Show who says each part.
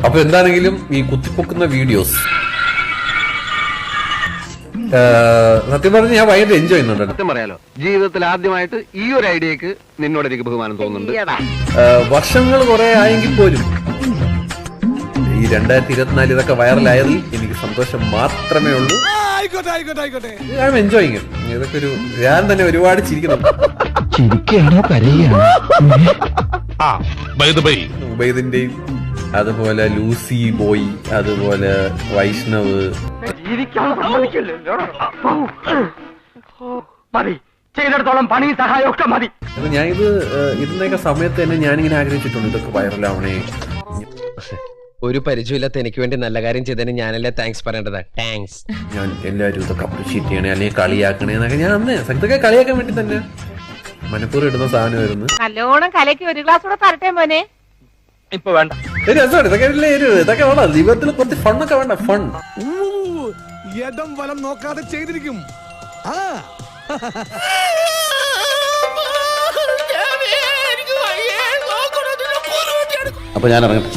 Speaker 1: അപ്പൊ എന്താണെങ്കിലും ഈ കുത്തിപ്പൊക്കുന്ന വീഡിയോസ് സത്യം പറഞ്ഞ് ഞാൻ ഭയങ്കര എൻജോയ് ചെയ്യുന്നുണ്ട്.
Speaker 2: സത്യം പറയാലോ, ജീവിതത്തിൽ ആദ്യമായിട്ട് ഈ ഒരു ഐഡിയക്ക് നിന്നോട് എനിക്ക് ബഹുമാനം തോന്നുന്നുണ്ട്.
Speaker 1: വർഷങ്ങൾ കുറെ ആയെങ്കിൽ പോലും ഈ 2024 ഇതൊക്കെ വൈറലായതിൽ എനിക്ക് സന്തോഷം മാത്രമേ ഉള്ളൂ. ഐ ആം എൻജോയിങ് ഇതൊക്കെ ഒരു ഞാൻ തന്നെ ഒരുപാട് ചിരിക്കുന്നുണ്ട്. ഉബൈദിന്റെയും അതുപോലെ ലൂസി ബോയ്, അതുപോലെ വൈഷ്ണവ്,
Speaker 2: ചെയ്തിടത്തോളം പണി സഹായമൊക്കെ മതി.
Speaker 1: ഞാൻ ഇതിന്റെയൊക്കെ സമയത്ത് തന്നെ ഞാനിങ്ങനെ ആഗ്രഹിച്ചിട്ടുണ്ട് ഇതൊക്കെ വൈറലാവണേ.
Speaker 3: ഒരു പരിചയമില്ലാത്ത എനിക്ക് വേണ്ടി നല്ല കാര്യം ചെയ്തതിന് ഞാനല്ലേ താങ്ക്സ് പറയേണ്ടത്. താങ്ക്സ്.
Speaker 1: ഞാൻ എല്ലാവരും ഇതൊക്കെ അപ്രീഷിയേറ്റ് ചെയ്യണേ അല്ലെങ്കിൽ കളിയാക്കണേ എന്നൊക്കെ ഞാൻ അന്ന് ഇതൊക്കെ കളിയാക്കാൻ വേണ്ടി തന്നെ മനപ്പൂർവ്വം ഇടുന്ന സാധനമായിരുന്നു.
Speaker 4: നല്ലോണം കലയ്ക്ക് ഒരു ഗ്ലാസ് കൂടെ തരട്ടെ മോനെ.
Speaker 2: ഇപ്പൊ വേണ്ട,
Speaker 1: രസമാണ് ഇതൊക്കെ വേണം ജീവിതത്തിൽ കുറച്ച് ഫണ്ണൊക്കെ വേണ്ട. ഫൺ
Speaker 5: ഇടം വലം നോക്കാതെ ചെയ്തിരിക്കും.
Speaker 1: അപ്പൊ ഞാൻ ഇറങ്ങട്ടെ.